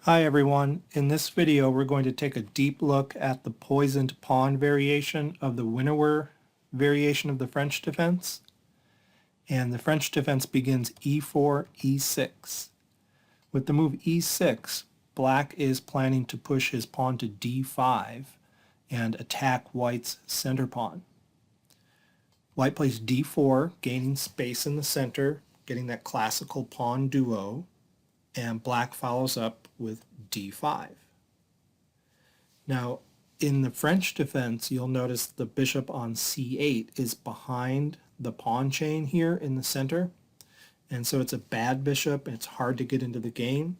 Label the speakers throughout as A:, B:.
A: Hi everyone, in this video we're going to take a deep look at the poisoned pawn variation of the Winawer variation of the French defense. And the French defense begins e4, e6. With the move e6, black is planning to push his pawn to d5 and attack white's center pawn. White plays d4, gaining space in the center, getting that classical pawn duo, and black follows up with d5. Now, in the French defense, you'll notice the bishop on c8 is behind the pawn chain here in the center, and so it's a bad bishop. It's hard to get into the game.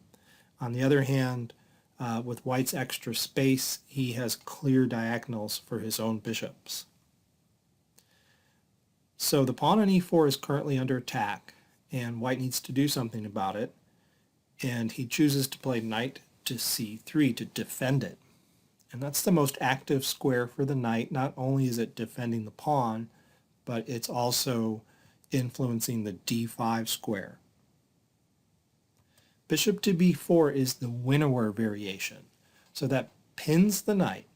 A: On the other hand, with white's extra space, he has clear diagonals for his own bishops. So the pawn on e4 is currently under attack, and white needs to do something about it, and he chooses to play knight to c3 to defend it. And that's the most active square for the knight. Not only is it defending the pawn, but it's also influencing the d5 square. Bishop to b4 is the Winawer variation. So that pins the knight,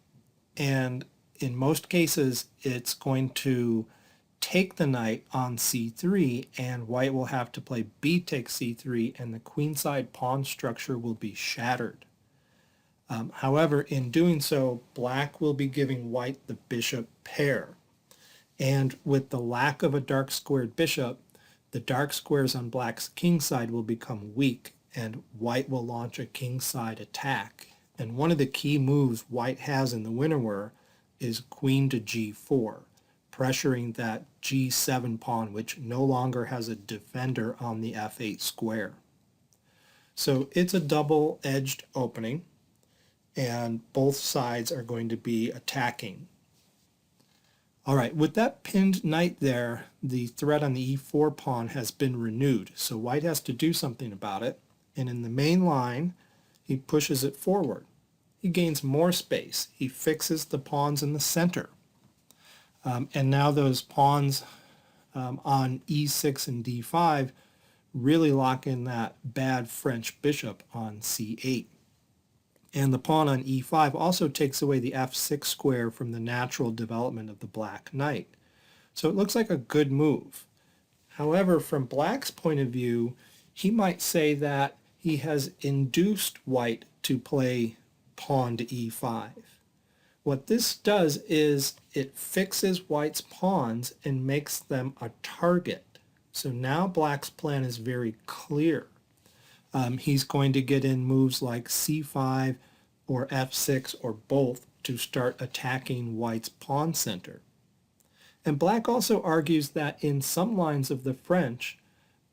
A: and in most cases it's going to take the knight on c3, and white will have to play b takes c3, and the queenside pawn structure will be shattered. However, in doing so, black will be giving white the bishop pair. And with the lack of a dark squared bishop, the dark squares on black's king side will become weak, and white will launch a kingside attack. And one of the key moves white has in the Winawer is queen to g4, pressuring that g7 pawn, which no longer has a defender on the f8 square. So it's a double-edged opening, and both sides are going to be attacking. All right, with that pinned knight there, the threat on the e4 pawn has been renewed, so white has to do something about it, and in the main line, he pushes it forward. He gains more space. He fixes the pawns in the center. And now those pawns on e6 and d5 really lock in that bad French bishop on c8. And the pawn on e5 also takes away the f6 square from the natural development of the black knight. So it looks like a good move. However, from black's point of view, he might say that he has induced white to play pawn to e5. What this does is it fixes white's pawns and makes them a target. So now black's plan is very clear. He's going to get in moves like c5 or f6 or both to start attacking white's pawn center. And black also argues that in some lines of the French,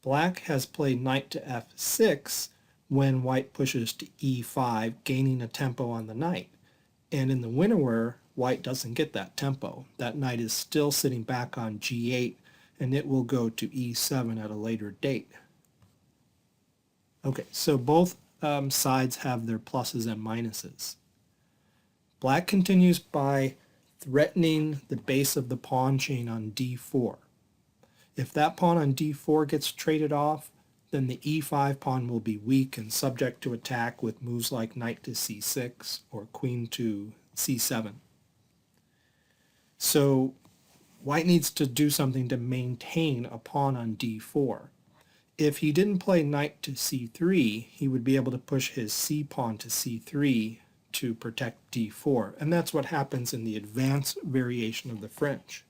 A: black has played knight to f6 when white pushes to e5, gaining a tempo on the knight. And in the Winawer, white doesn't get that tempo. That knight is still sitting back on g8, and it will go to e7 at a later date. Okay, so both sides have their pluses and minuses. Black continues by threatening the base of the pawn chain on d4. If that pawn on d4 gets traded off, then the e5 pawn will be weak and subject to attack with moves like knight to c6 or queen to c7. So white needs to do something to maintain a pawn on d4. If he didn't play knight to c3, he would be able to push his c pawn to c3 to protect d4, and that's what happens in the advanced variation of the French.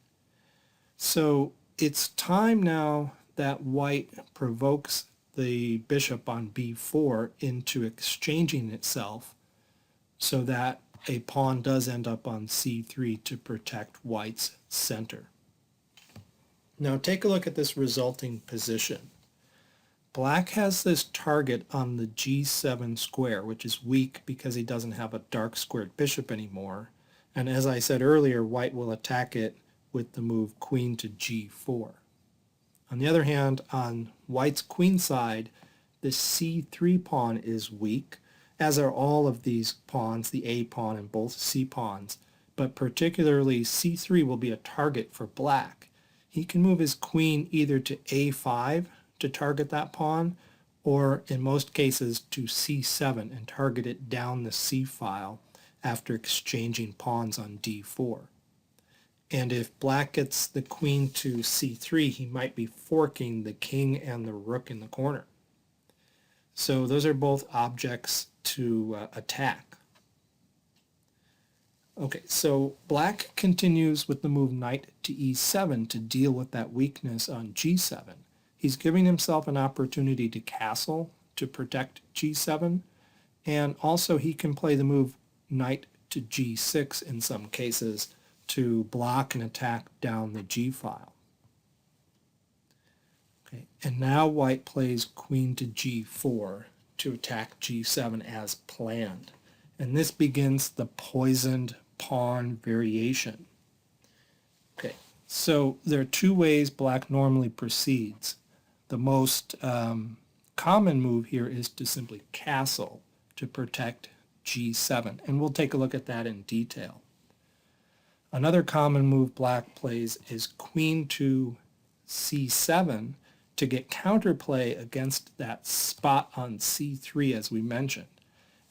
A: So it's time now that white provokes the bishop on b4 into exchanging itself so that a pawn does end up on c3 to protect white's center. Now take a look at this resulting position. Black has this target on the g7 square, which is weak because he doesn't have a dark squared bishop anymore. And as I said earlier, white will attack it with the move queen to g4. On the other hand, on white's queen side, the c3 pawn is weak, as are all of these pawns, the a pawn and both c pawns. But particularly c3 will be a target for black. He can move his queen either to a5 to target that pawn, or in most cases to c7 and target it down the c file after exchanging pawns on d4. And if black gets the queen to c3, he might be forking the king and the rook in the corner. So those are both objects to attack. Okay, so black continues with the move knight to e7 to deal with that weakness on g7. He's giving himself an opportunity to castle to protect g7, and also he can play the move knight to g6 in some cases to block an attack down the g file. Okay, and now white plays queen to g4 to attack g7 as planned. And this begins the poisoned pawn variation. Okay, so there are two ways black normally proceeds. The most common move here is to simply castle to protect g7, and we'll take a look at that in detail. Another common move black plays is queen to c7 to get counterplay against that spot on c3 as we mentioned.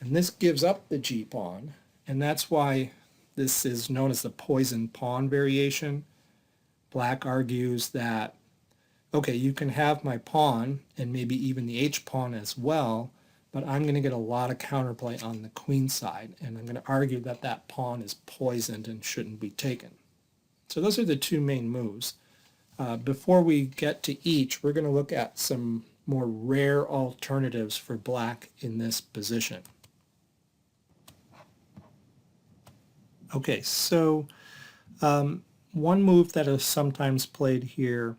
A: And this gives up the g-pawn, and that's why this is known as the poison pawn variation. Black argues that, okay, you can have my pawn and maybe even the h-pawn as well, but I'm going to get a lot of counterplay on the queen side, and I'm going to argue that that pawn is poisoned and shouldn't be taken. So those are the two main moves. Before we get to each, we're going to look at some more rare alternatives for black in this position. Okay, so one move that is sometimes played here,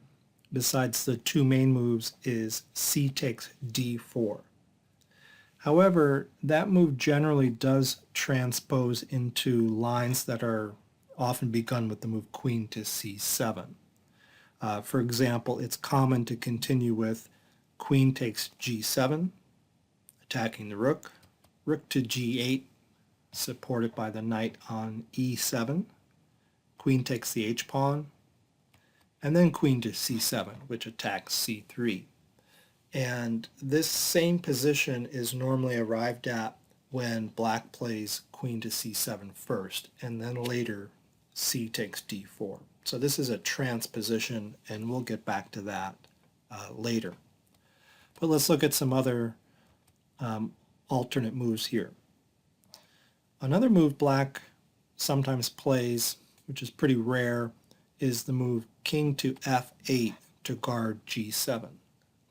A: besides the two main moves, is c takes d4. However, that move generally does transpose into lines that are often begun with the move queen to c7. For example, it's common to continue with queen takes g7, attacking the rook, rook to g8, supported by the knight on e7, queen takes the h-pawn, and then queen to c7, which attacks c3. And this same position is normally arrived at when black plays queen to c7 first, and then later c takes d4. So this is a transposition, and we'll get back to that later. But let's look at some other alternate moves here. Another move black sometimes plays, which is pretty rare, is the move king to f8 to guard g7.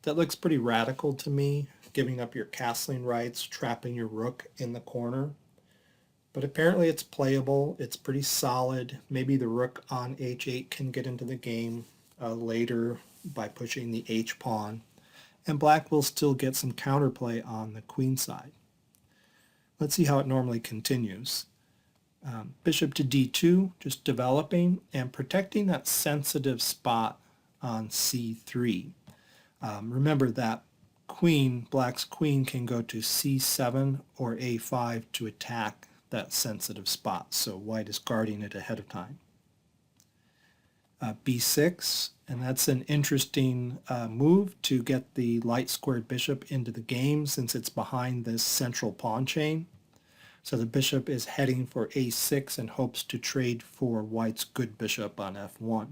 A: That looks pretty radical to me, giving up your castling rights, trapping your rook in the corner. But apparently it's playable, it's pretty solid. Maybe the rook on h8 can get into the game later by pushing the h-pawn, and black will still get some counterplay on the queen side. Let's see how it normally continues. Bishop to d2, just developing and protecting that sensitive spot on c3. Remember that queen, black's queen, can go to c7 or a5 to attack that sensitive spot, so white is guarding it ahead of time. b6, and that's an interesting move to get the light squared bishop into the game since it's behind this central pawn chain. So the bishop is heading for a6 and hopes to trade for white's good bishop on f1.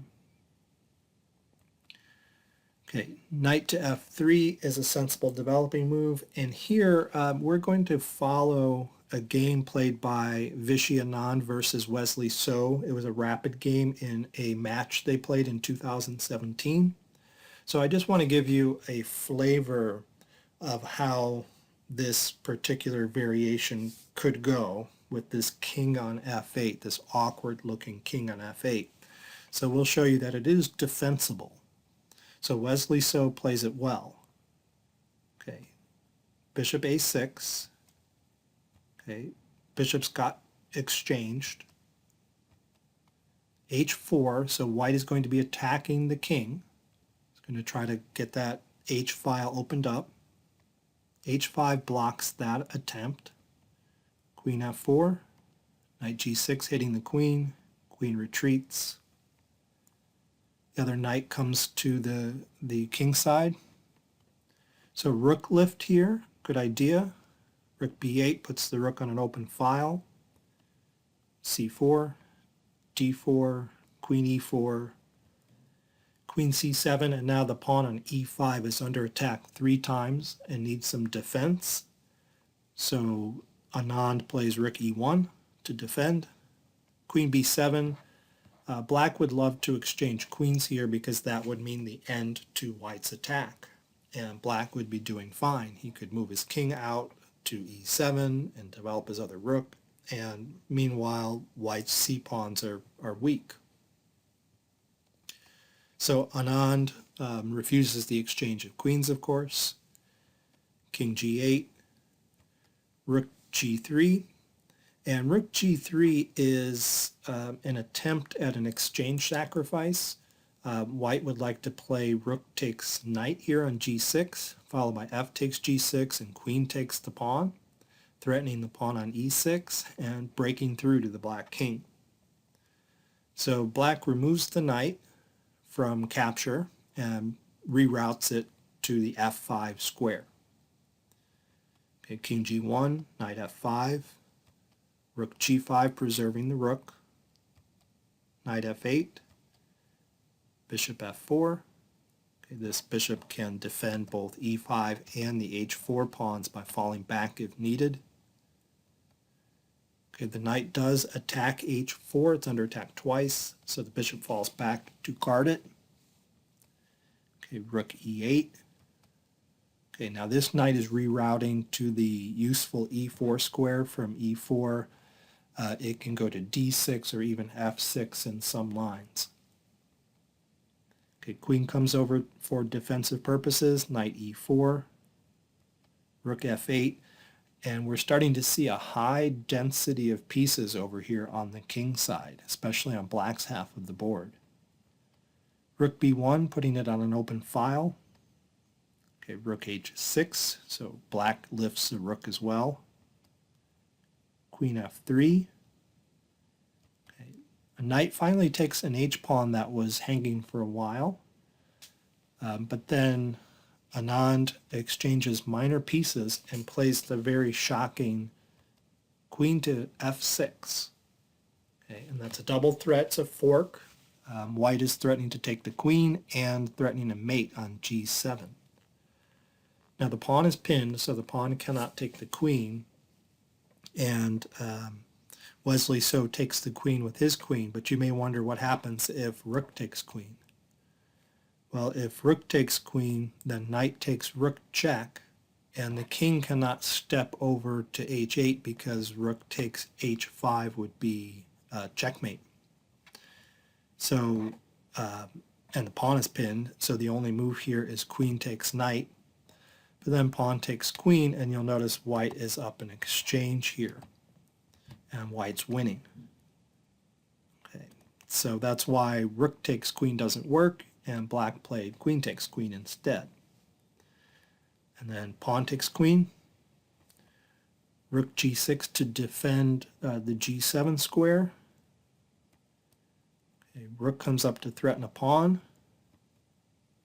A: Okay, knight to f3 is a sensible developing move, and here we're going to follow a game played by Vishy Anand versus Wesley So. It was a rapid game in a match they played in 2017. So I just want to give you a flavor of how this particular variation could go with this king on f8, this awkward looking king on f8. So we'll show you that it is defensible. So Wesley So plays it well. Okay, bishop a6. Okay, bishops got exchanged. h4, so white is going to be attacking the king. It's going to try to get that h file opened up. h5 blocks that attempt. Queen f4, knight g6 hitting the queen, queen retreats. The other knight comes to the king side. So rook lift here, good idea. Rook b8 puts the rook on an open file. c4, d4, queen e4, queen c7, and now the pawn on e5 is under attack 3 times and needs some defense. So Anand plays rook e1 to defend. Queen b7. Black would love to exchange queens here because that would mean the end to white's attack. And black would be doing fine. He could move his king out to e7 and develop his other rook. And meanwhile, white's c-pawns are weak. So Anand refuses the exchange of queens, of course. King g8, rook g3. And rook g3 is an attempt at an exchange sacrifice. White would like to play rook takes knight here on g6, followed by f takes g6, and queen takes the pawn, threatening the pawn on e6 and breaking through to the black king. So black removes the knight from capture and reroutes it to the f5 square. Okay, king g1, knight f5, rook g5 preserving the rook, knight f8, bishop f4. Okay, this bishop can defend both e5 and the h4 pawns by falling back if needed. Okay, the knight does attack h4. It's under attack twice, so the bishop falls back to guard it. Okay, rook e8. Okay, now this knight is rerouting to the useful e4 square from e4. It can go to d6 or even f6 in some lines. Okay, queen comes over for defensive purposes, knight e4, rook f8, and we're starting to see a high density of pieces over here on the king side, especially on black's half of the board. Rook b1, putting it on an open file. Okay, rook h6, so black lifts the rook as well. Queen f3. Okay. A knight finally takes an h-pawn that was hanging for a while, but then Anand exchanges minor pieces and plays the very shocking queen to f6. Okay, and that's a double threat, it's a fork. White is threatening to take the queen and threatening a mate on g7. Now the pawn is pinned, so the pawn cannot take the queen, and Wesley So takes the queen with his queen, but you may wonder what happens if rook takes queen. Well, if rook takes queen, then knight takes rook check, and the king cannot step over to h8 because rook takes h5 would be checkmate. So, and the pawn is pinned, so the only move here is queen takes knight. But then pawn takes queen, and you'll notice white is up in exchange here, and white's winning. Okay, so that's why rook takes queen doesn't work, and black played queen takes queen instead. And then pawn takes queen, rook g6 to defend the g7 square. Okay, rook comes up to threaten a pawn.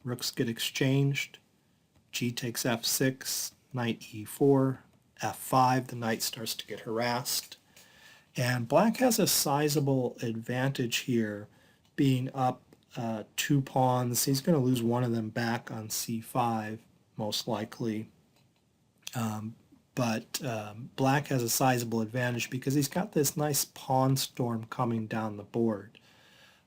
A: Rooks get exchanged. G takes f6, knight e4, f5. The knight starts to get harassed. And black has a sizable advantage here, being up 2 pawns. He's going to lose one of them back on c5, most likely. But black has a sizable advantage because he's got this nice pawn storm coming down the board.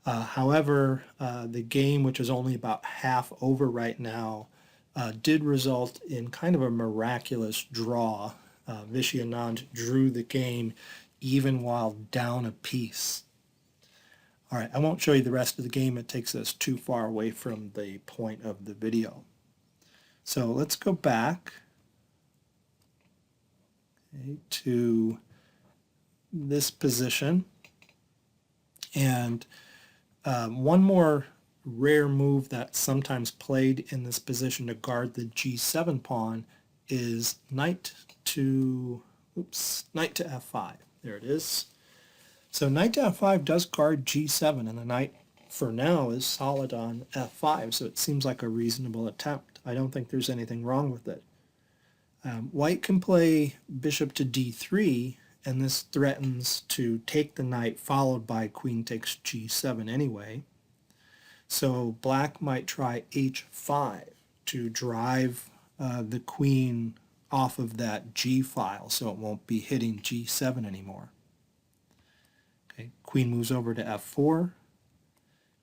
A: However, the game, which is only about half over right now, did result in kind of a miraculous draw. Vishy Anand drew the game even while down a piece. All right, I won't show you the rest of the game. It takes us too far away from the point of the video. So let's go back to this position. And one more rare move that's sometimes played in this position to guard the g7 pawn is knight to f5. There it is. So knight to f5 does guard g7, and the knight for now is solid on f5, so it seems like a reasonable attempt. I don't think there's anything wrong with it. White can play bishop to d3, and this threatens to take the knight, followed by queen takes g7 anyway. So black might try h5 to drive the queen off of that g file so it won't be hitting g7 anymore. Okay, queen moves over to f4,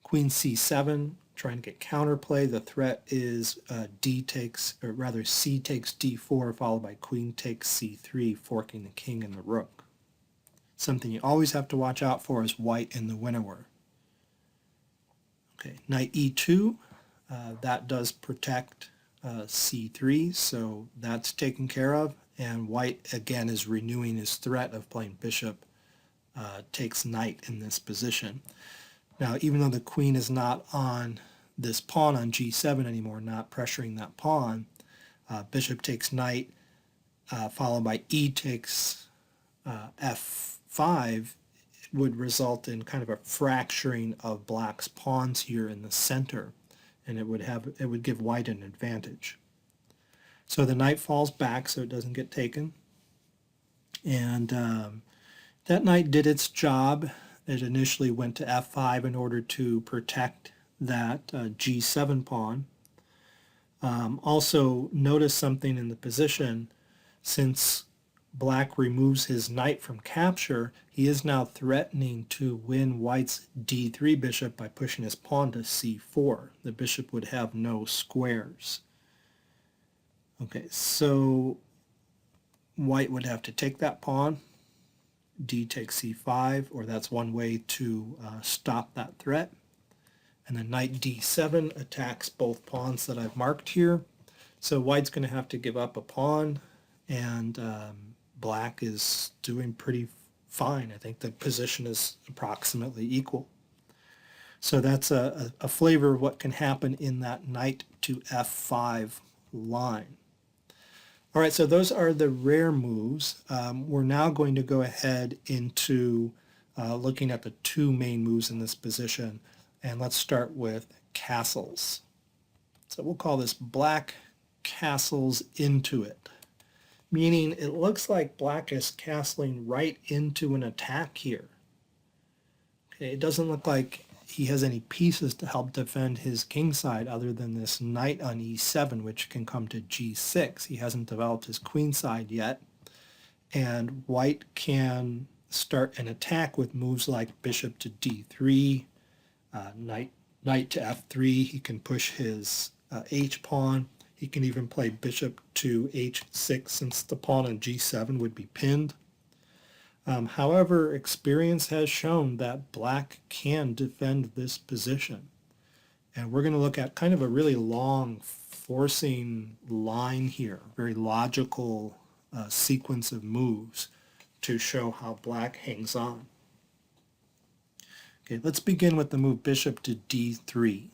A: queen c7, trying to get counterplay. The threat is c takes d4 followed by queen takes c3, forking the king and the rook. Something you always have to watch out for is white in the Winawer. Okay, knight e2, that does protect c3, so that's taken care of, and white again is renewing his threat of playing bishop takes knight in this position. Now, even though the queen is not on this pawn on g7 anymore, not pressuring that pawn, bishop takes knight followed by e takes f5 would result in kind of a fracturing of black's pawns here in the center, and it would give white an advantage. So the knight falls back so it doesn't get taken, and that knight did its job. It initially went to f5 in order to protect that g7 pawn. Also notice something in the position. Since black removes his knight from capture, he is now threatening to win white's d3 bishop by pushing his pawn to c4. The bishop would have no squares. Okay, so white would have to take that pawn, d takes c5, or that's one way to stop that threat. And then knight d7 attacks both pawns that I've marked here. So white's going to have to give up a pawn, and black is doing pretty fine. I think the position is approximately equal. So that's a flavor of what can happen in that knight to f5 line. All right, so those are the rare moves. We're now going to go ahead into looking at the two main moves in this position, and let's start with castles. So we'll call this black castles into it, meaning it looks like black is castling right into an attack here. Okay, it doesn't look like he has any pieces to help defend his king side other than this knight on e7, which can come to g6. He hasn't developed his queen side yet, and white can start an attack with moves like bishop to d3, knight to f3. He can push his h-pawn. He can even play bishop to h6 since the pawn on g7 would be pinned. However, experience has shown that black can defend this position. And we're going to look at kind of a really long forcing line here, very logical sequence of moves to show how black hangs on. Okay, let's begin with the move bishop to d3.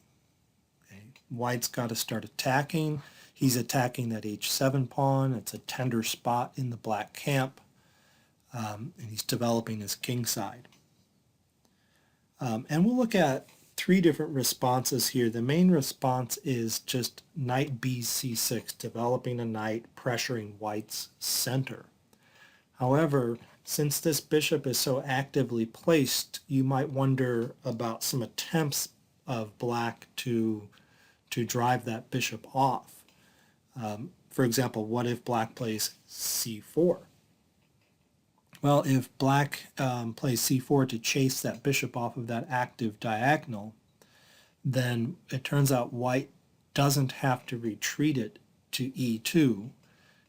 A: Okay, white's got to start attacking. He's attacking that h7 pawn. It's a tender spot in the black camp. And he's developing his king side. And we'll look at three different responses here. The main response is just knight b c6, developing a knight, pressuring white's center. However, since this bishop is so actively placed, you might wonder about some attempts of black to drive that bishop off. For example, what if black plays c4? Well, if black plays c4 to chase that bishop off of that active diagonal, then it turns out white doesn't have to retreat it to e2.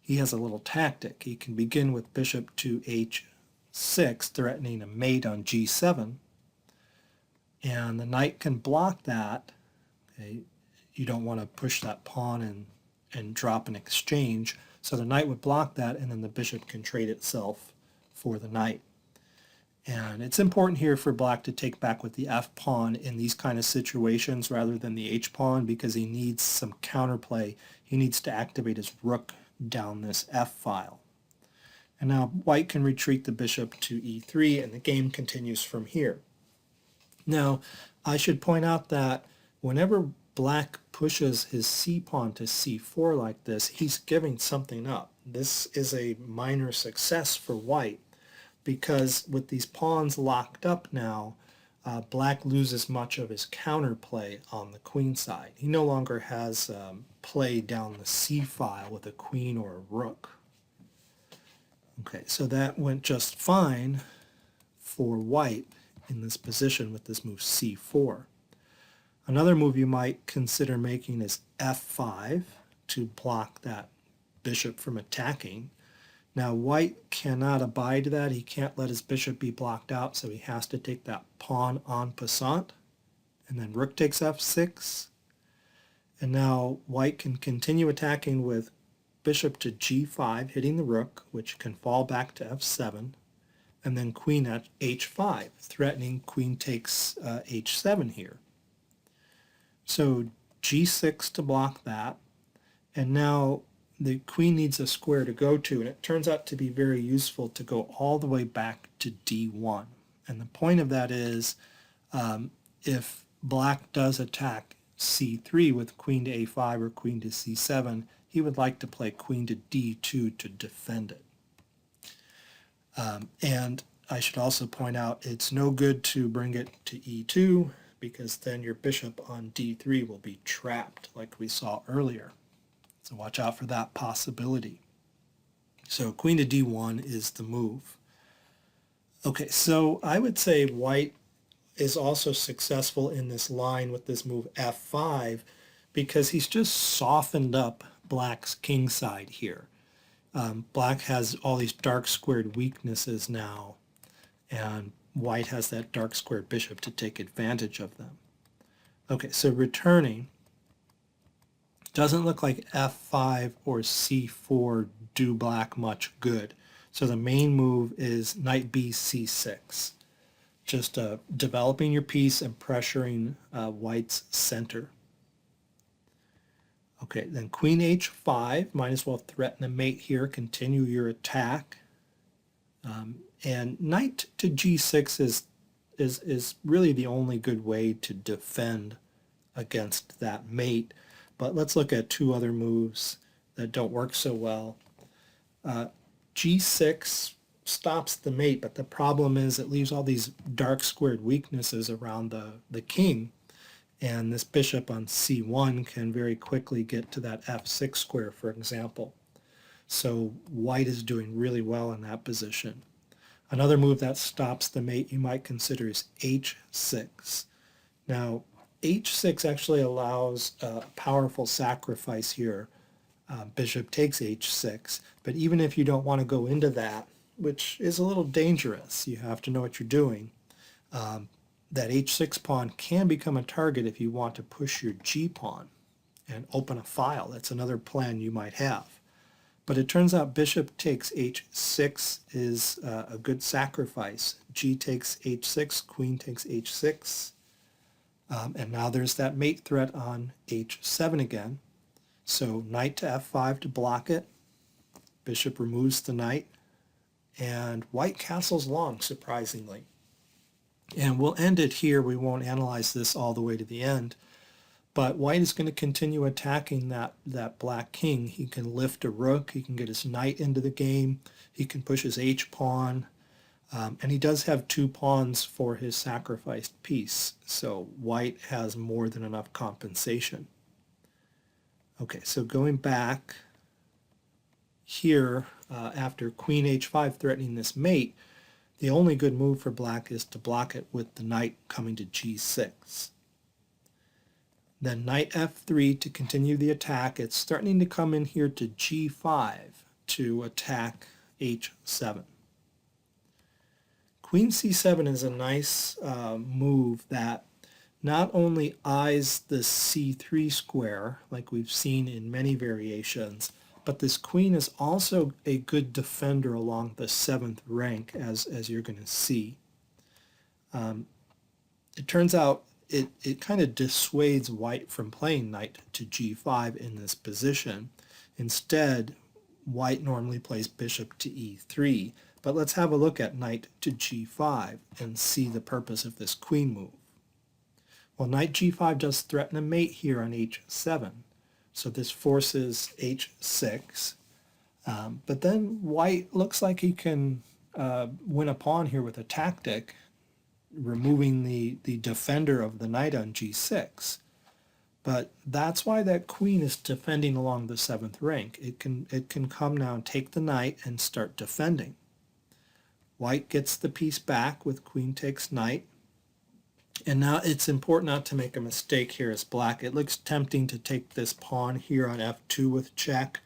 A: He has a little tactic. He can begin with bishop to h6, threatening a mate on g7, and the knight can block that. Okay? You don't want to push that pawn and drop an exchange, so the knight would block that, and then the bishop can trade itself for the knight. And it's important here for black to take back with the f-pawn in these kind of situations rather than the h-pawn, because he needs some counterplay. He needs to activate his rook down this f-file. And now white can retreat the bishop to e3, and the game continues from here. Now, I should point out that whenever black pushes his c-pawn to c4 like this, he's giving something up. This is a minor success for white because with these pawns locked up now, black loses much of his counterplay on the queen side. He no longer has play down the c file with a queen or a rook. Okay, so that went just fine for white in this position with this move c4. Another move you might consider making is f5 to block that bishop from attacking. Now white cannot abide that. He can't let his bishop be blocked out, so he has to take that pawn en passant. And then rook takes f6. And now white can continue attacking with bishop to g5, hitting the rook, which can fall back to f7. And then queen at h5, threatening queen takes h7 here. So g6 to block that. And now the queen needs a square to go to, and it turns out to be very useful to go all the way back to d1. And the point of that is if black does attack c3 with queen to a5 or queen to c7, he would like to play queen to d2 to defend it. And I should also point out it's no good to bring it to e2 because then your bishop on d3 will be trapped like we saw earlier. So watch out for that possibility. So queen to d1 is the move. Okay, so I would say white is also successful in this line with this move f5 because he's just softened up black's king side here. Black has all these dark squared weaknesses now, and white has that dark squared bishop to take advantage of them. Okay, so returning, doesn't look like f5 or c4 do black much good. So the main move is knight b c6. Just developing your piece and pressuring white's center. Okay, then queen h5, might as well threaten a mate here, continue your attack. And knight to g6 is really the only good way to defend against that mate. But let's look at two other moves that don't work so well. G6 stops the mate, but the problem is it leaves all these dark squared weaknesses around the king. And this bishop on c1 can very quickly get to that f6 square, for example. So white is doing really well in that position. Another move that stops the mate you might consider is h6. Now, h6 actually allows a powerful sacrifice here. Bishop takes h6, but even if you don't want to go into that, which is a little dangerous, you have to know what you're doing, that h6 pawn can become a target if you want to push your g pawn and open a file. That's another plan you might have. But it turns out bishop takes h6 is a good sacrifice. G takes h6, queen takes h6. And now there's that mate threat on h7 again. So knight to f5 to block it. Bishop removes the knight. And white castles long, surprisingly. And we'll end it here. We won't analyze this all the way to the end. But white is going to continue attacking that black king. He can lift a rook. He can get his knight into the game. He can push his h-pawn. And he does have two pawns for his sacrificed piece. So white has more than enough compensation. Okay, so going back here, after queen h5 threatening this mate, the only good move for black is to block it with the knight coming to g6. Then knight f3 to continue the attack. It's starting to come in here to g5 to attack h7. Queen c7 is a nice move that not only eyes the c3 square, like we've seen in many variations, but this queen is also a good defender along the 7th rank, as you're going to see. It turns out it kind of dissuades white from playing knight to g5 in this position. Instead, white normally plays bishop to e3, but let's have a look at knight to g5 and see the purpose of this queen move. Well, knight g5 does threaten a mate here on h7, so this forces h6. But then white looks like he can win a pawn here with a tactic, removing the defender of the knight on g6. But that's why that queen is defending along the 7th rank. It can come now and take the knight and start defending. White gets the piece back with queen takes knight. And now it's important not to make a mistake here as black. It looks tempting to take this pawn here on f2 with check,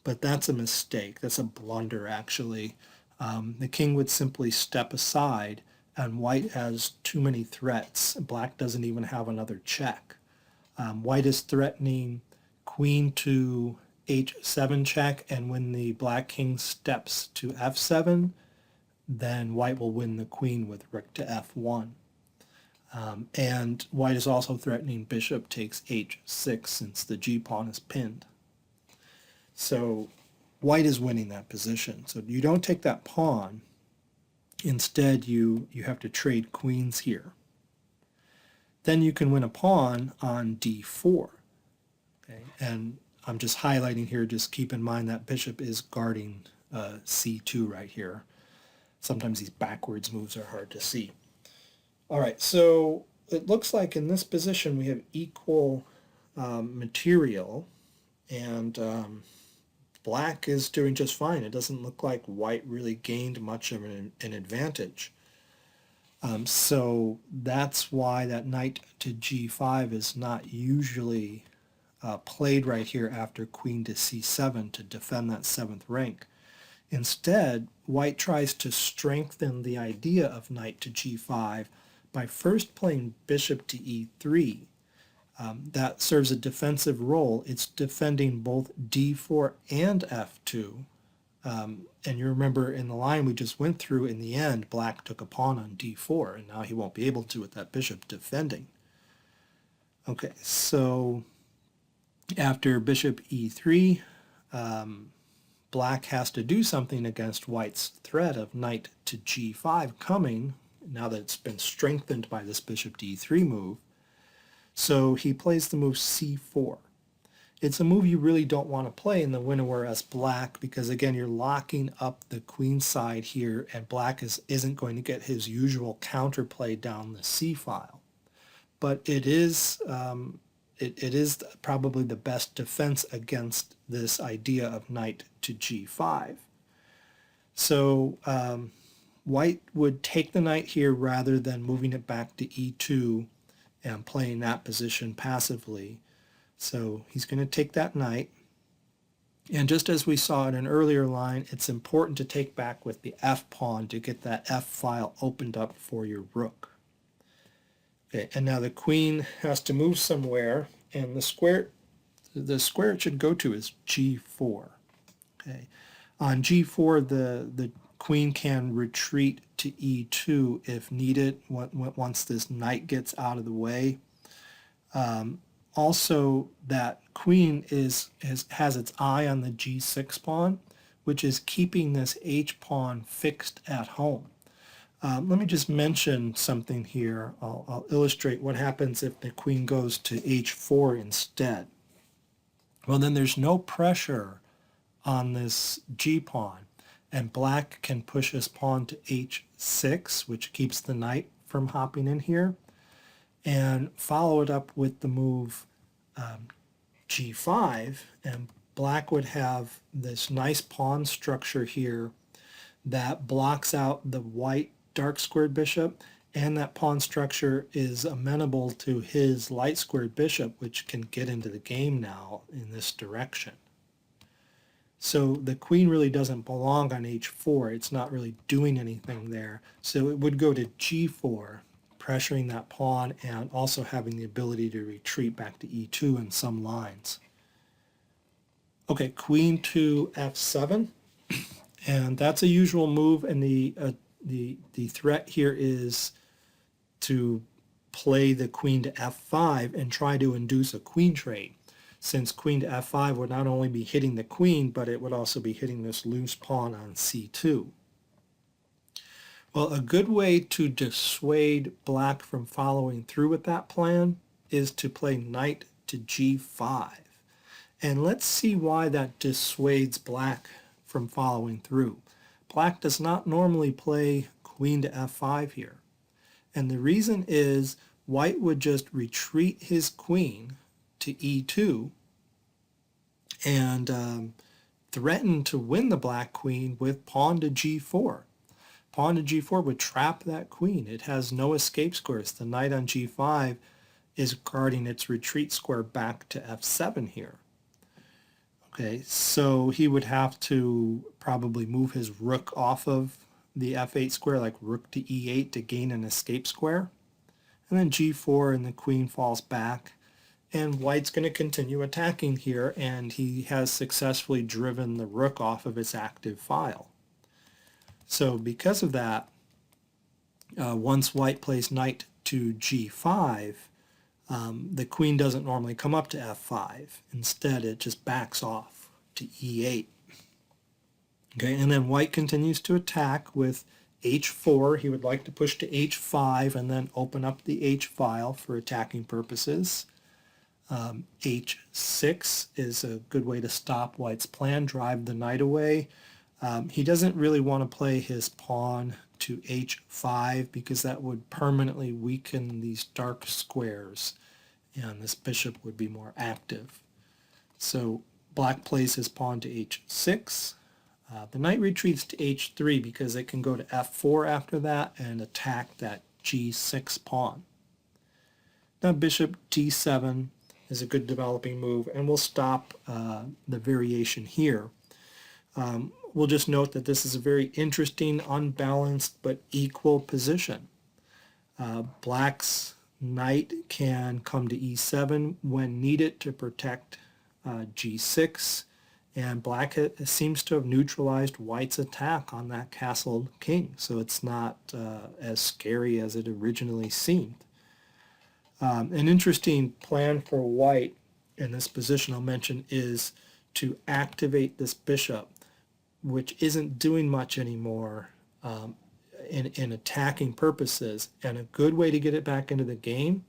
A: but that's a mistake. That's a blunder, actually. The king would simply step aside, and white has too many threats. Black doesn't even have another check. White is threatening queen to h7 check, and when the black king steps to f7, then white will win the queen with rook to f1. And white is also threatening bishop takes h6 since the g-pawn is pinned. So white is winning that position. So you don't take that pawn. Instead, you have to trade queens here. Then you can win a pawn on d4. Okay? And I'm just highlighting here, just keep in mind that bishop is guarding c2 right here. Sometimes these backwards moves are hard to see. All right, so it looks like in this position we have equal material, and black is doing just fine. It doesn't look like white really gained much of an advantage. So that's why that knight to g5 is not usually played right here after queen to c7 to defend that 7th rank. Instead, white tries to strengthen the idea of knight to g5 by first playing bishop to e3. That serves a defensive role. It's defending both d4 and f2. And you remember in the line we just went through, in the end, black took a pawn on d4, and now he won't be able to with that bishop defending. Okay, so after bishop e3, black has to do something against white's threat of knight to g5 coming, now that it's been strengthened by this bishop to e3 move. So he plays the move c4. It's a move you really don't want to play in the Winawer as black, because again you're locking up the queen side here, and black isn't going to get his usual counterplay down the c file. But it is probably the best defense against this idea of knight to g5. So white would take the knight here rather than moving it back to e2 and playing that position passively. So he's going to take that knight. And just as we saw in an earlier line, it's important to take back with the f pawn to get that f file opened up for your rook. Okay, and now the queen has to move somewhere, and the square it should go to is g4. Okay, on g4 the queen can retreat to e2 if needed once this knight gets out of the way. Also, that queen has its eye on the g6 pawn, which is keeping this h pawn fixed at home. Let me just mention something here. I'll illustrate what happens if the queen goes to h4 instead. Well, then there's no pressure on this g pawn, and black can push his pawn to h6, which keeps the knight from hopping in here, and follow it up with the move g5, and black would have this nice pawn structure here that blocks out the white dark squared bishop, and that pawn structure is amenable to his light squared bishop, which can get into the game now in this direction. So the queen really doesn't belong on h4. It's not really doing anything there. So it would go to g4, pressuring that pawn and also having the ability to retreat back to e2 in some lines. Okay, queen to f7, and that's a usual move, and the threat here is to play the queen to f5 and try to induce a queen trade, since queen to f5 would not only be hitting the queen, but it would also be hitting this loose pawn on c2. Well, a good way to dissuade black from following through with that plan is to play knight to g5. And let's see why that dissuades black from following through. Black does not normally play queen to f5 here. And the reason is white would just retreat his queen to e2 and threaten to win the black queen with pawn to g4. Pawn to g4 would trap that queen. It has no escape squares. The knight on g5 is guarding its retreat square back to f7 here. Okay, so he would have to probably move his rook off of the f8 square, like rook to e8, to gain an escape square. And then g4 and the queen falls back. And white's going to continue attacking here, and he has successfully driven the rook off of its active file. So because of that, once white plays knight to g5, the queen doesn't normally come up to f5. Instead, it just backs off to e8. Okay, and then white continues to attack with h4. He would like to push to h5 and then open up the h file for attacking purposes. h6 is a good way to stop white's plan, drive the knight away. He doesn't really want to play his pawn to h5 because that would permanently weaken these dark squares and this bishop would be more active. So black plays his pawn to h6. The knight retreats to h3 because it can go to f4 after that and attack that g6 pawn. Now bishop d7 is a good developing move, and we'll stop the variation here. We'll just note that this is a very interesting, unbalanced, but equal position. Black's knight can come to e7 when needed to protect g6, and black seems to have neutralized white's attack on that castled king, so it's not as scary as it originally seemed. An interesting plan for white in this position I'll mention is to activate this bishop, which isn't doing much anymore in attacking purposes. And a good way to get it back into the game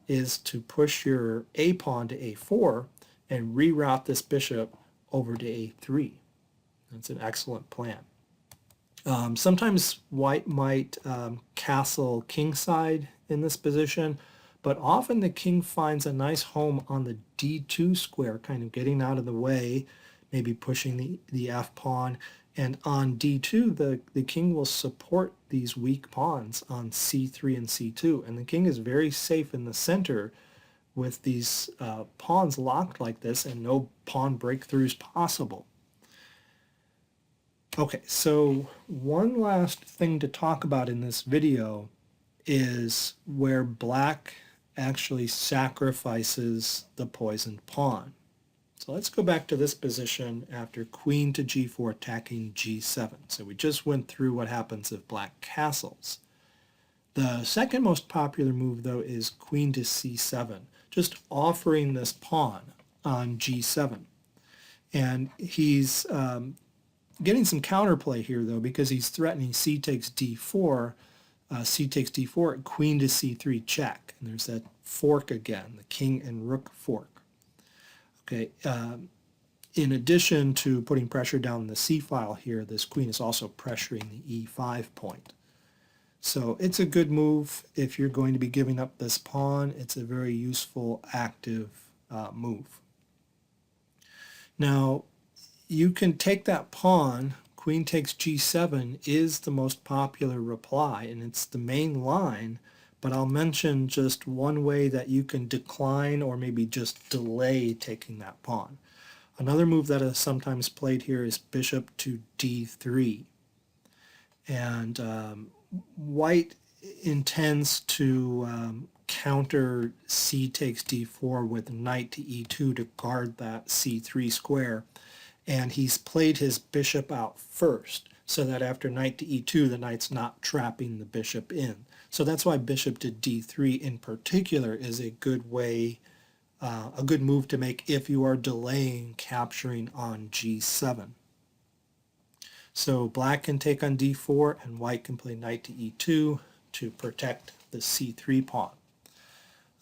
A: is to push your a pawn to a4 and reroute this bishop over to a3. That's an excellent plan. Sometimes white might castle kingside in this position, but often the king finds a nice home on the d2 square, kind of getting out of the way, maybe pushing the f pawn. And on d2, the king will support these weak pawns on c3 and c2. And the king is very safe in the center with these pawns locked like this and no pawn breakthroughs possible. Okay, so one last thing to talk about in this video is where black actually sacrifices the poisoned pawn. So let's go back to this position after queen to g4 attacking g7. So we just went through what happens if black castles. The second most popular move, though, is queen to c7, just offering this pawn on g7. And he's getting some counterplay here, though, because he's threatening c takes d4, queen to c3 check. And there's that fork again, the king and rook fork. Okay, in addition to putting pressure down the c file here, this queen is also pressuring the e5 point. So it's a good move if you're going to be giving up this pawn. It's a very useful, active move. Now, you can take that pawn. Queen takes g7 is the most popular reply, and it's the main line, but I'll mention just one way that you can decline or maybe just delay taking that pawn. Another move that is sometimes played here is bishop to d3. And white intends to counter c takes d4 with knight to e2 to guard that c3 square. And he's played his bishop out first, so that after knight to e2, the knight's not trapping the bishop in. So that's why bishop to d3 in particular is a good way, a good move to make if you are delaying capturing on g7. So black can take on d4 and white can play knight to e2 to protect the c3 pawn.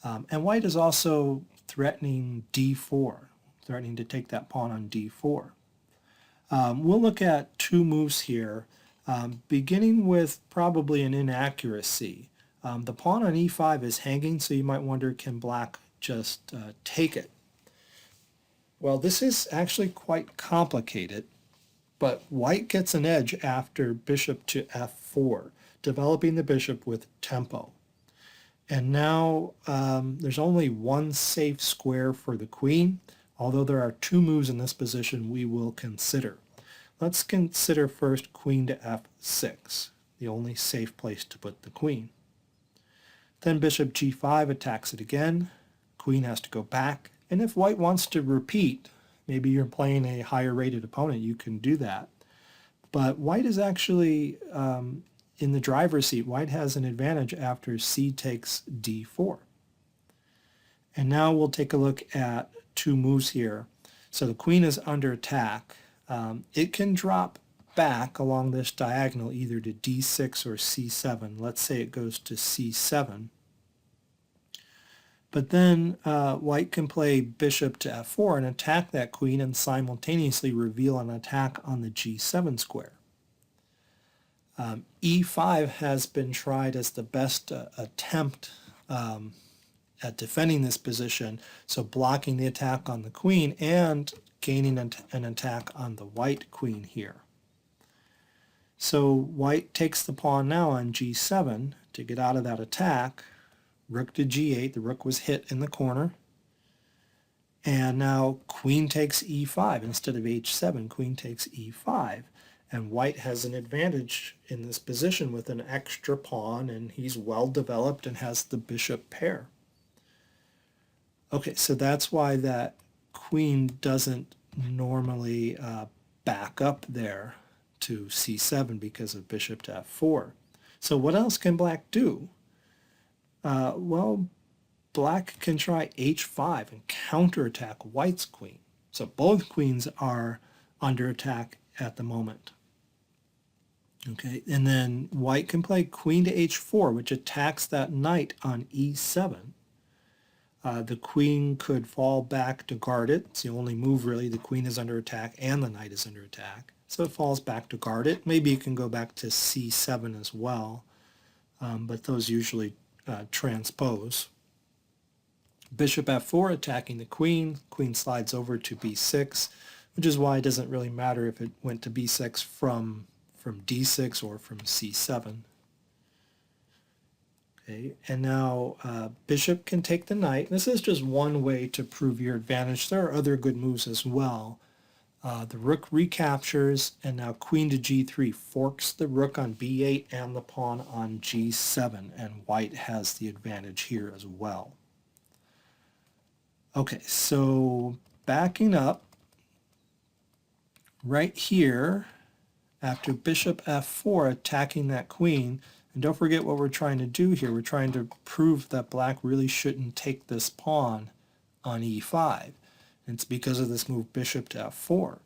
A: And white is also threatening d4, threatening to take that pawn on d4. We'll look at two moves here, beginning with probably an inaccuracy. The pawn on e5 is hanging, so you might wonder, can black just take it? Well, this is actually quite complicated, but white gets an edge after bishop to f4, developing the bishop with tempo. And now there's only one safe square for the queen, although there are two moves in this position we will consider. Let's consider first queen to f6, the only safe place to put the queen. Then bishop g5 attacks it again. Queen has to go back. And if white wants to repeat, maybe you're playing a higher rated opponent, you can do that. But white is actually in the driver's seat. White has an advantage after c takes d4. And now we'll take a look at two moves here. So the queen is under attack. It can drop back along this diagonal either to d6 or c7. Let's say it goes to c7. But then white can play bishop to f4 and attack that queen and simultaneously reveal an attack on the g7 square. e5 has been tried as the best attempt at defending this position, so blocking the attack on the queen and gaining an attack on the white queen here. So white takes the pawn now on g7 to get out of that attack. Rook to g8, the rook was hit in the corner. And now queen takes e5 instead of h7, queen takes e5. And white has an advantage in this position with an extra pawn, and he's well developed and has the bishop pair. Okay, so that's why that queen doesn't normally back up there to c7 because of bishop to f4. So what else can black do? Well, black can try h5 and counterattack white's queen. So both queens are under attack at the moment. Okay, and then white can play queen to h4, which attacks that knight on e7. The queen could fall back to guard it. It's the only move really. The queen is under attack and the knight is under attack. So it falls back to guard it. Maybe you can go back to c7 as well, but those usually transpose. Bishop f4 attacking the queen. Queen slides over to b6, which is why it doesn't really matter if it went to b6 from d6 or from c7. Okay, and now bishop can take the knight. This is just one way to prove your advantage. There are other good moves as well. The rook recaptures, and now queen to g3 forks the rook on b8 and the pawn on g7, and white has the advantage here as well. Okay, so backing up, right here, after bishop f4 attacking that queen, and don't forget what we're trying to do here. We're trying to prove that black really shouldn't take this pawn on e5. And it's because of this move bishop to f4.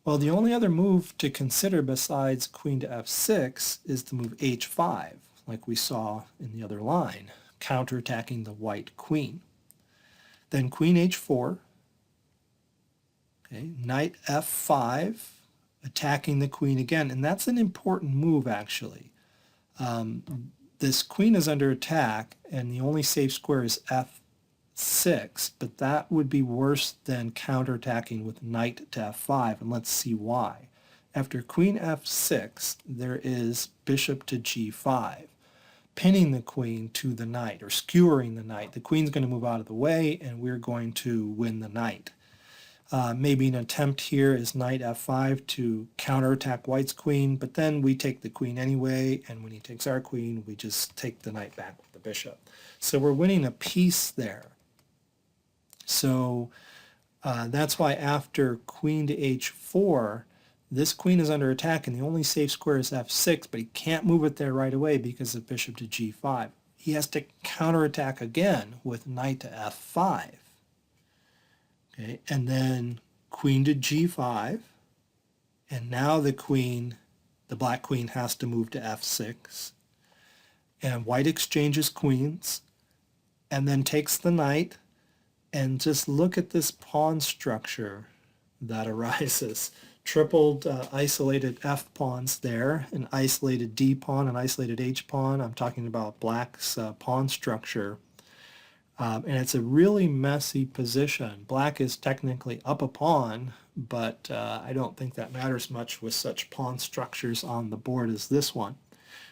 A: Well, the only other move to consider besides queen to f6 is the move h5, like we saw in the other line, counterattacking the white queen. Then queen h4, okay, knight f5, attacking the queen again, and that's an important move actually. This queen is under attack, and the only safe square is f6, but that would be worse than counterattacking with knight to f5, and let's see why. After queen f6, there is bishop to g5, pinning the queen to the knight, or skewering the knight. The queen's going to move out of the way, and we're going to win the knight. Maybe an attempt here is knight f5 to counterattack white's queen, but then we take the queen anyway, and when he takes our queen, we just take the knight back with the bishop. So we're winning a piece there. So that's why after queen to h4, this queen is under attack, and the only safe square is f6, but he can't move it there right away because of bishop to g5. He has to counterattack again with knight to f5. Okay, and then queen to g5, And now the black queen has to move to f6. And white exchanges queens and then takes the knight. And just look at this pawn structure that arises. Tripled isolated f pawns there, an isolated d pawn, an isolated h pawn. I'm talking about black's pawn structure. And it's a really messy position. Black is technically up a pawn, but I don't think that matters much with such pawn structures on the board as this one.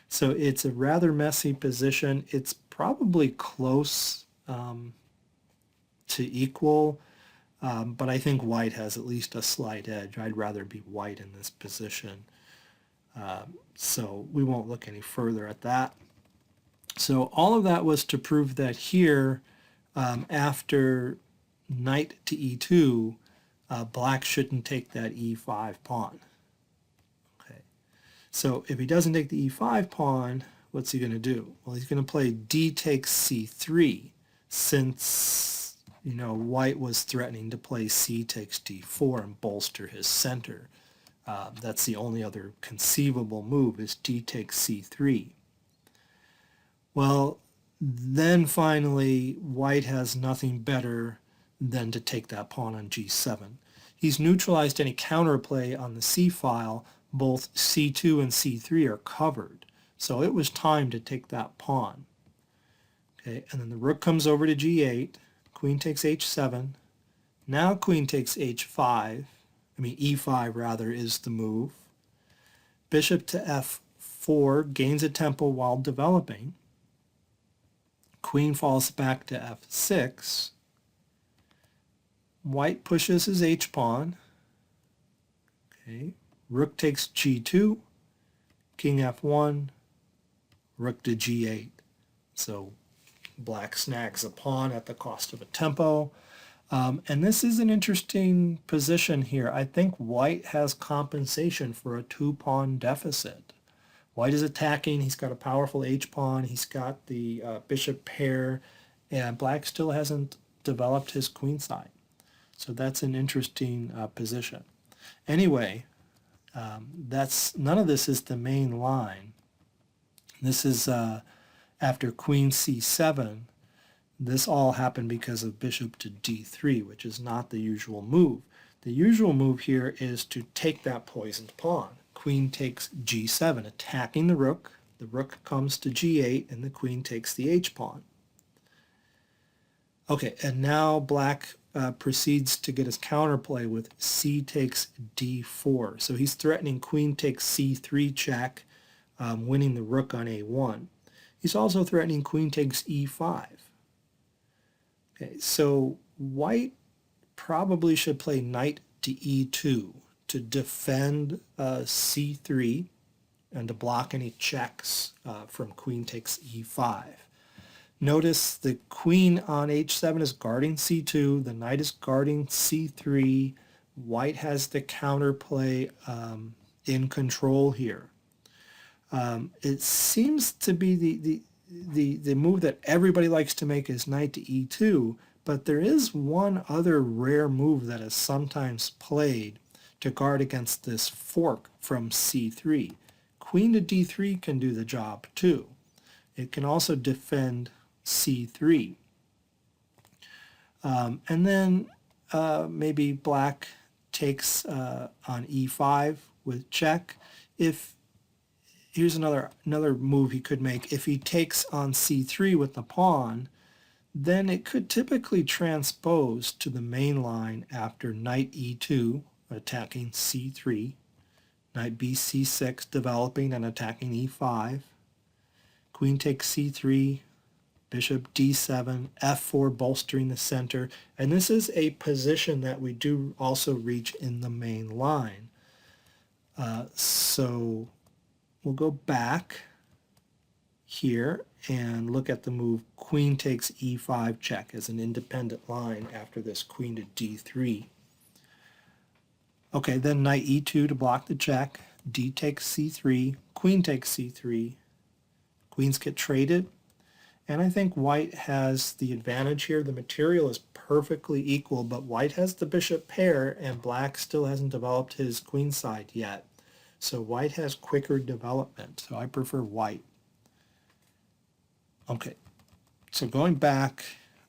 A: So it's a rather messy position. It's probably close to equal, but I think white has at least a slight edge. I'd rather be white in this position. So we won't look any further at that. So all of that was to prove that here, after knight to e2, black shouldn't take that e5 pawn. Okay. So if he doesn't take the e5 pawn, what's he going to do? Well, he's going to play d takes c3, since white was threatening to play c takes d4 and bolster his center. That's the only other conceivable move, is d takes c3. Well, then finally, white has nothing better than to take that pawn on g7. He's neutralized any counterplay on the c file. Both c2 and c3 are covered. So it was time to take that pawn. Okay, and then the rook comes over to g8. Queen takes h7. Now queen takes h5. E5 rather is the move. Bishop to f4 gains a tempo while developing. Queen falls back to f6. White pushes his h-pawn. Okay. Rook takes g2. King f1. Rook to g8. So black snags a pawn at the cost of a tempo. And this is an interesting position here. I think white has compensation for a two-pawn deficit. White is attacking. He's got a powerful h-pawn. He's got the bishop pair. And black still hasn't developed his queen side. So that's an interesting position. Anyway, none of this is the main line. This is after queen c7. This all happened because of bishop to d3, which is not the usual move. The usual move here is to take that poisoned pawn. Queen takes g7, attacking the rook. The rook comes to g8, and the queen takes the h-pawn. Okay, and now black proceeds to get his counterplay with c takes d4. So he's threatening queen takes c3 check, winning the rook on a1. He's also threatening queen takes e5. Okay, so white probably should play knight to e2 to defend c3 and to block any checks from queen takes e5. Notice the queen on h7 is guarding c2, the knight is guarding c3. White has the counterplay in control here. It seems to be the move that everybody likes to make is knight to e2, but there is one other rare move that is sometimes played to guard against this fork from c3. Queen to d3 can do the job too. It can also defend c3. And then maybe black takes on e5 with check. Here's another move he could make. If he takes on c3 with the pawn, then it could typically transpose to the main line after knight e2, attacking c3, knight bc6, developing and attacking e5, queen takes c3, bishop d7, f4, bolstering the center. And this is a position that we do also reach in the main line. So we'll go back here and look at the move queen takes e5 check as an independent line after this queen to d3. Okay, then knight e2 to block the check, d takes c3, queen takes c3, queens get traded, and I think white has the advantage here. The material is perfectly equal, but white has the bishop pair and black still hasn't developed his queen side yet. So white has quicker development, so I prefer white. Okay, so going back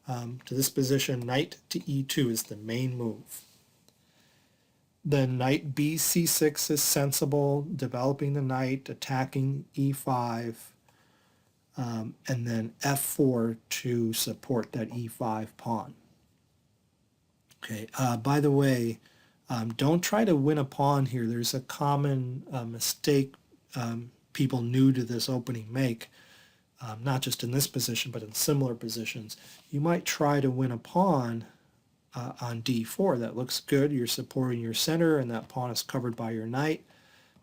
A: to this position, knight to e2 is the main move. Then knight b c6 is sensible, developing the knight, attacking e5, and then f4 to support that e5 pawn. Okay, by the way, don't try to win a pawn here. There's a common mistake people new to this opening make, not just in this position, but in similar positions. You might try to win a pawn on d4. That looks good. You're supporting your center, and that pawn is covered by your knight,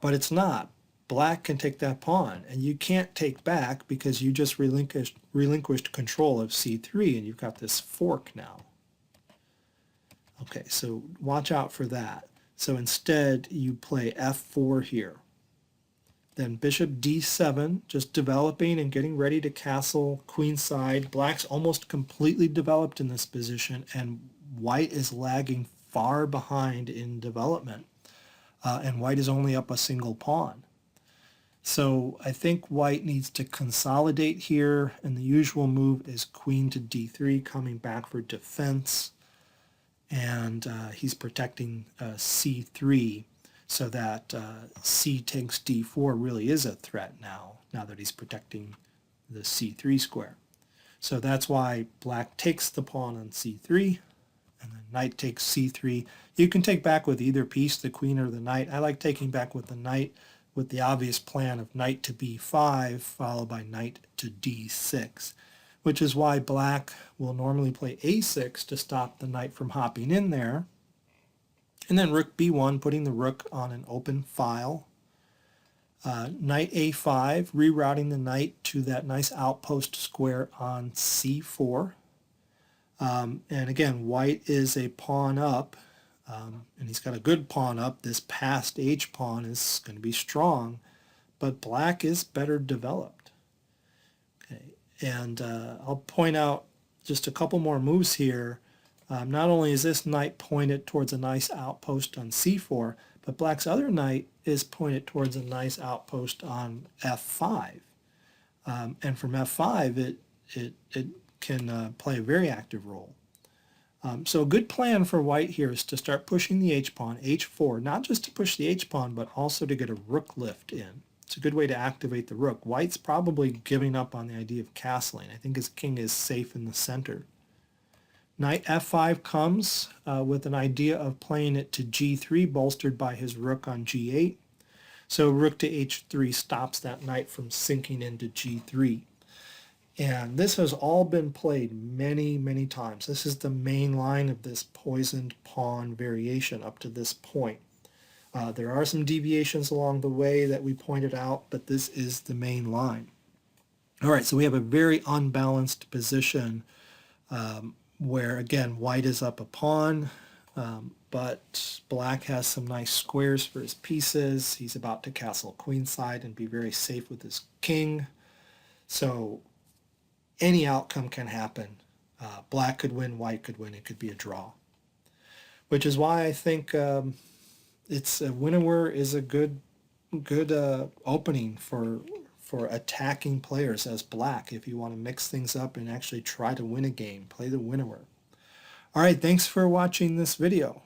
A: but it's not. Black can take that pawn, and you can't take back because you just relinquished control of c3, and you've got this fork now. Okay, so watch out for that. So instead, you play f4 here. Then bishop d7, just developing and getting ready to castle queenside. Black's almost completely developed in this position, and white is lagging far behind in development. And white is only up a single pawn. So I think white needs to consolidate here, and the usual move is queen to d3, coming back for defense. And he's protecting c3 so that c takes d4 really is a threat now that he's protecting the c3 square. So that's why black takes the pawn on c3, and then knight takes c3. You can take back with either piece, the queen or the knight. I like taking back with the knight, with the obvious plan of knight to b5 followed by knight to d6. Which is why black will normally play a6 to stop the knight from hopping in there. And then rook b1, putting the rook on an open file. Knight a5, rerouting the knight to that nice outpost square on c4. And again, white is a pawn up, and he's got a good pawn up. This passed h pawn is going to be strong, but black is better developed. Okay. And I'll point out just a couple more moves here. Not only is this knight pointed towards a nice outpost on c4, but black's other knight is pointed towards a nice outpost on f5. And from f5, it can play a very active role. So a good plan for white here is to start pushing the h-pawn, h4, not just to push the h-pawn, but also to get a rook lift in. It's a good way to activate the rook. White's probably giving up on the idea of castling. I think his king is safe in the center. Knight f5 comes with an idea of playing it to g3, bolstered by his rook on g8. So rook to h3 stops that knight from sinking into g3. And this has all been played many, many times. This is the main line of this poisoned pawn variation up to this point. There are some deviations along the way that we pointed out, but this is the main line. All right, so we have a very unbalanced position where, again, white is up a pawn, but black has some nice squares for his pieces. He's about to castle queenside and be very safe with his king. So any outcome can happen. Black could win, white could win. It could be a draw, which is why I think it's Winawer is a good opening for attacking players as black. If you want to mix things up and actually try to win a game, play the Winawer. All right, thanks for watching this video.